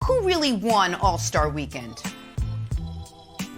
who really won All-Star Weekend?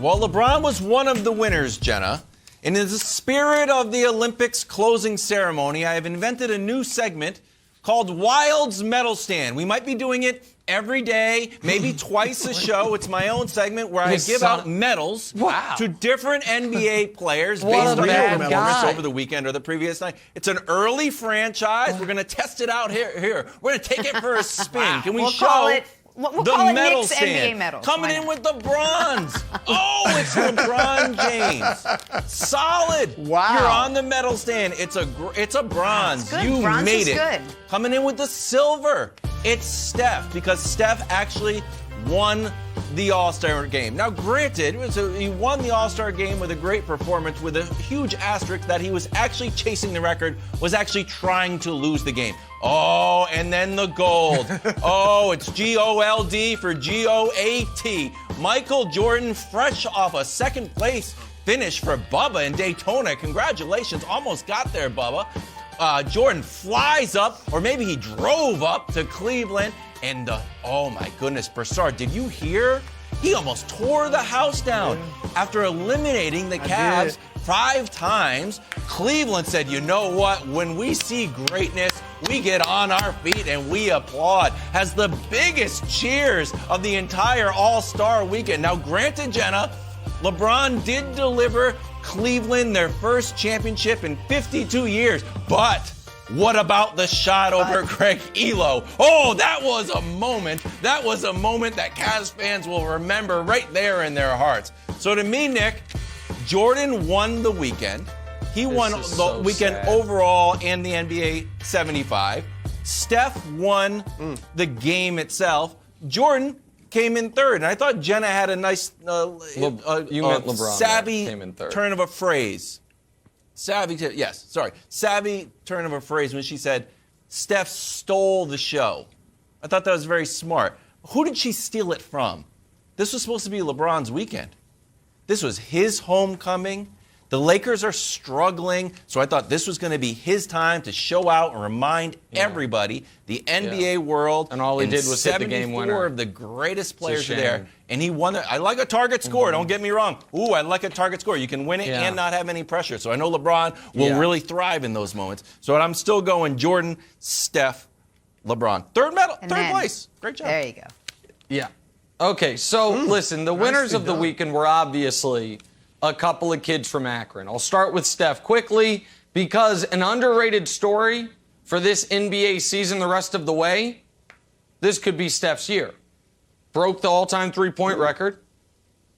Well, LeBron was one of the winners, Jenna. And in the spirit of the Olympics closing ceremony, I have invented a new segment called Wild's Medal Stand. We might be doing it every day, maybe twice a show. It's my own segment where I give out medals to different NBA players based on their performance over the weekend or the previous night. It's an early franchise. We're going to test it out here. We're going to take it for a spin. Can we show We'll the call it medal Nick's stand? NBA medals. Coming in with the bronze. Oh, it's LeBron James. Solid. Wow. You're on the medal stand. It's a bronze. It's good. You Bronze made is it. good. Coming in with the silver. It's Steph, because Steph actually won the All-Star game. Now, granted, he won the All-Star game with a great performance, with a huge asterisk that he was actually chasing the record, was actually trying to lose the game. Oh, and then the gold. Oh, it's G-O-L-D for G-O-A-T. Michael Jordan, fresh off a second place finish for Bubba in Daytona. Congratulations. Almost got there, Bubba. Jordan flies up, or maybe he drove up to Cleveland, and oh my goodness, Broussard, did you hear? He almost tore the house down after eliminating the Cavs 5 times. Cleveland said, you know what? When we see greatness, we get on our feet and we applaud. Has the biggest cheers of the entire All-Star weekend. Now, granted, Jenna, LeBron did deliver Cleveland their first championship in 52 years, but what about the shot over Greg Elo? Oh, that was a moment. That was a moment that Cavs fans will remember right there in their hearts. So to me, Nick, Jordan won the weekend. He won the weekend overall and the NBA 75. Steph won the game itself. Jordan came in third, and I thought Jenna had a nice, you meant LeBron savvy came in third. turn of a phrase. Savvy turn of a phrase when she said, Steph stole the show. I thought that was very smart. Who did she steal it from? This was supposed to be LeBron's weekend. This was his homecoming. The Lakers are struggling, so I thought this was going to be his time to show out and remind everybody, the NBA world. And all he did was hit the game winner. 74 of the greatest players are there, and he won it. I like a target score, don't get me wrong. Ooh, I like a target score. You can win it and not have any pressure. So I know LeBron will really thrive in those moments. So I'm still going Jordan, Steph, LeBron. Third place. Great job. There you go. Yeah. Okay, so listen, the winners of the weekend were obviously a couple of kids from Akron. I'll start with Steph quickly, because an underrated story for this NBA season the rest of the way, this could be Steph's year. Broke the all-time three-point record,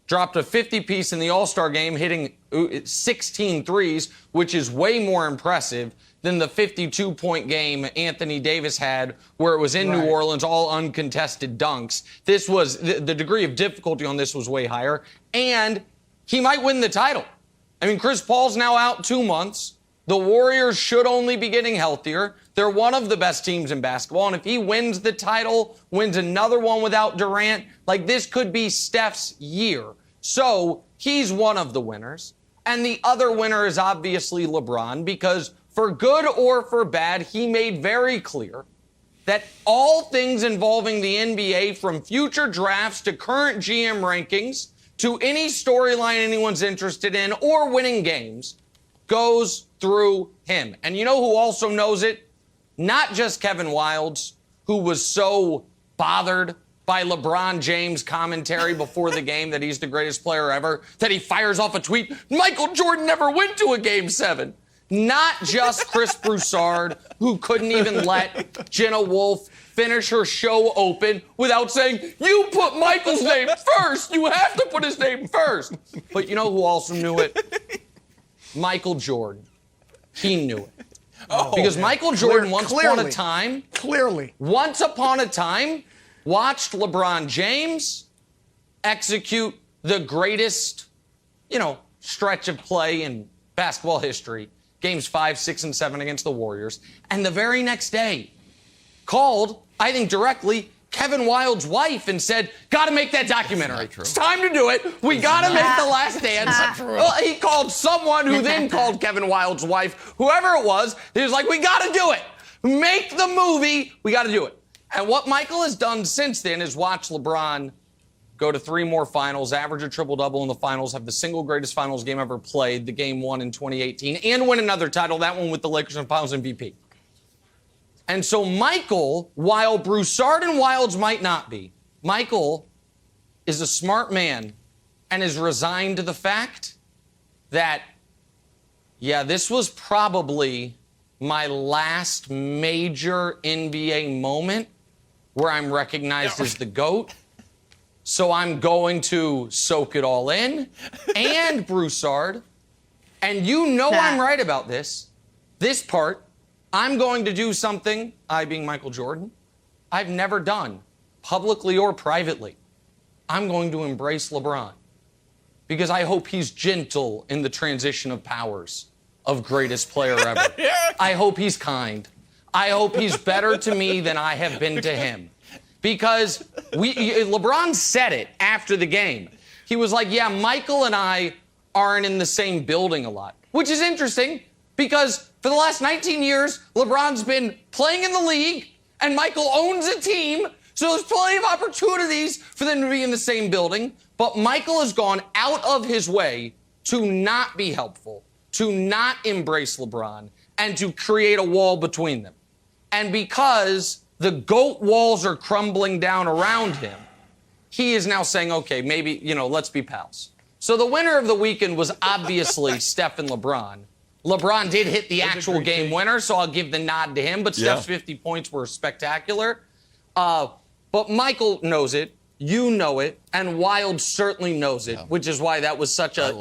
dropped a 50-piece in the All-Star game, hitting 16 threes, which is way more impressive than the 52-point game Anthony Davis had, where it was in New Orleans, all uncontested dunks. This was, the degree of difficulty on this was way higher, and he might win the title. I mean, Chris Paul's now out 2 months. The Warriors should only be getting healthier. They're one of the best teams in basketball. And if he wins the title, wins another one without Durant, like, this could be Steph's year. So he's one of the winners. And the other winner is obviously LeBron, because for good or for bad, he made very clear that all things involving the NBA, from future drafts to current GM rankings, to any storyline anyone's interested in or winning games, goes through him. And you know who also knows it? Not just Kevin Wildes, who was so bothered by LeBron James' commentary before the game that he's the greatest player ever, that he fires off a tweet, Michael Jordan never went to a Game 7. Not just Chris Broussard, who couldn't even let Jenna Wolfe finish her show open without saying, you put Michael's name first. You have to put his name first. But you know who also knew it? Michael Jordan. He knew it. Because Michael Jordan, once upon a time, watched LeBron James execute the greatest, stretch of play in basketball history. Games 5, 6, and 7 against the Warriors. And the very next day, called, I think directly, Kevin Wilde's wife and said, got to make that documentary. It's time to do it. We got to make The Last Dance. Well, he called someone who then called Kevin Wilde's wife, whoever it was. He was like, we got to do it. Make the movie. We got to do it. And what Michael has done since then is watch LeBron go to 3 more finals, average a triple-double in the finals, have the single greatest finals game ever played, the game won in 2018, and win another title, that one with the Lakers and Finals MVP. And so Michael, while Broussard and Wilds might not be, Michael is a smart man and is resigned to the fact that, yeah, this was probably my last major NBA moment where I'm recognized as the GOAT. So I'm going to soak it all in. And Broussard, and you know I'm right about this part, I'm going to do something, I being Michael Jordan, I've never done, publicly or privately. I'm going to embrace LeBron because I hope he's gentle in the transition of powers of greatest player ever. I hope he's kind. I hope he's better to me than I have been to him. Because LeBron said it after the game. He was like, yeah, Michael and I aren't in the same building a lot, which is interesting because for the last 19 years, LeBron's been playing in the league and Michael owns a team. So there's plenty of opportunities for them to be in the same building. But Michael has gone out of his way to not be helpful, to not embrace LeBron, and to create a wall between them. And because the GOAT walls are crumbling down around him, he is now saying, okay, maybe, let's be pals. So the winner of the weekend was obviously Steph and LeBron. LeBron did hit the actual game winner, so I'll give the nod to him, but Steph's 50 points were spectacular. But Michael knows it, you know it, and Wild certainly knows it, which is why that was such a,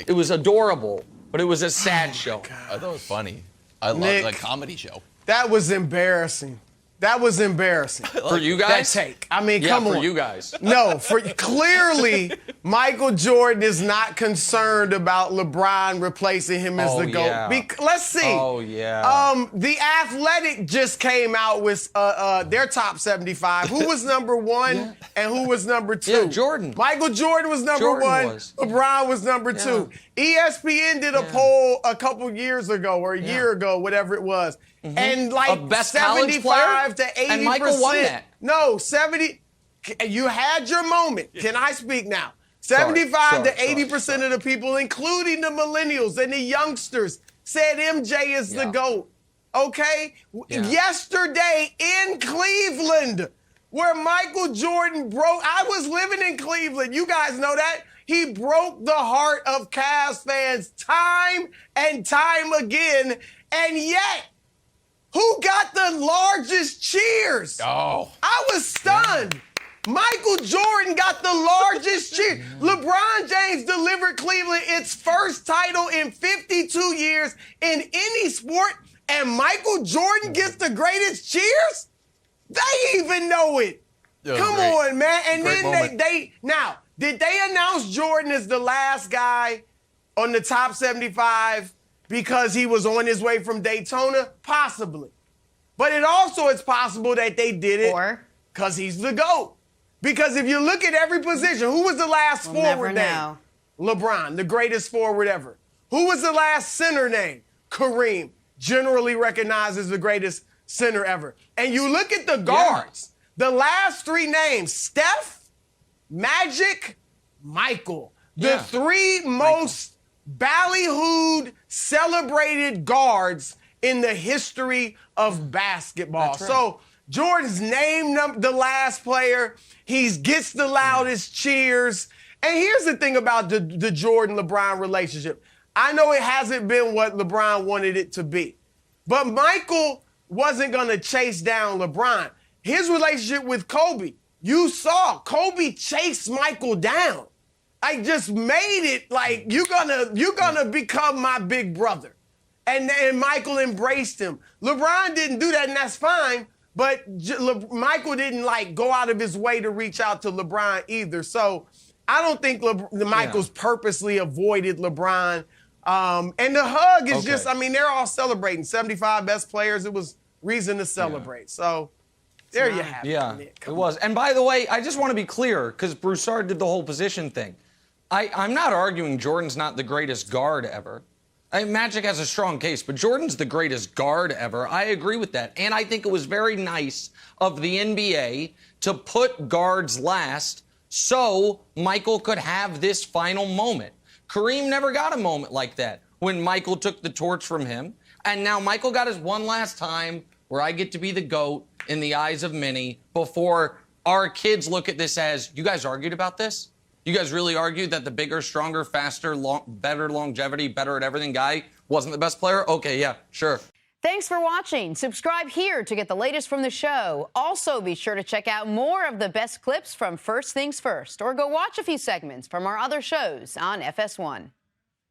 it was adorable, but it was a sad show. I thought it was funny. I love the comedy show. That was embarrassing. That was embarrassing. For you guys? That take. I mean, come on. for you guys. No, clearly, Michael Jordan is not concerned about LeBron replacing him as the GOAT. Yeah. Let's see. Oh, yeah. The Athletic just came out with their top 75. Who was number 1 and who was number 2? Yeah, Jordan. Michael Jordan was number 1. LeBron was number 2. ESPN did a poll a couple years ago or a year ago, whatever it was. And like best 75 to 80%. And Michael won that. No, 70. You had your moment. Can I speak now? 75 to 80% of the people, including the millennials and the youngsters, said MJ is the GOAT. Okay? Yesterday in Cleveland, where Michael Jordan broke, I was living in Cleveland. You guys know that. He broke the heart of Cavs fans time and time again. And yet, who got the largest cheers? Oh. I was stunned. Michael Jordan got the largest cheer. LeBron James delivered Cleveland its first title in 52 years in any sport, and Michael Jordan gets the greatest cheers? They even know it. Come on, man. And then did they announce Jordan as the last guy on the top 75 because he was on his way from Daytona? Possibly. But it also is possible that they did it because he's the GOAT. Because if you look at every position, who was the last forward name? LeBron, the greatest forward ever. Who was the last center name? Kareem, generally recognized as the greatest center ever. And you look at the guards, the last 3 names, Steph, Magic, Michael. The 3 most ballyhooed, celebrated guards in the history of basketball. Right. So Jordan's named the last player. He gets the loudest cheers. And here's the thing about the Jordan-LeBron relationship. I know it hasn't been what LeBron wanted it to be. But Michael wasn't going to chase down LeBron. His relationship with Kobe, you saw Kobe chase Michael down. I just made it like, you're gonna become my big brother. And Michael embraced him. LeBron didn't do that, and that's fine. But Michael didn't go out of his way to reach out to LeBron either. So I don't think Michael's purposely avoided LeBron. And the hug is just, they're all celebrating. 75 best players. It was reason to celebrate. Yeah. So there you have it. Yeah, it was. And by the way, I just want to be clear, because Broussard did the whole position thing. I'm not arguing Jordan's not the greatest guard ever. Magic has a strong case, but Jordan's the greatest guard ever. I agree with that. And I think it was very nice of the NBA to put guards last so Michael could have this final moment. Kareem never got a moment like that when Michael took the torch from him. And now Michael got his one last time where I get to be the GOAT in the eyes of many before our kids look at this as, you guys argued about this? You guys really argued that the bigger, stronger, faster, better longevity, better at everything guy wasn't the best player? Okay, yeah, sure. Thanks for watching. Subscribe here to get the latest from the show. Also, be sure to check out more of the best clips from First Things First, or go watch a few segments from our other shows on FS1.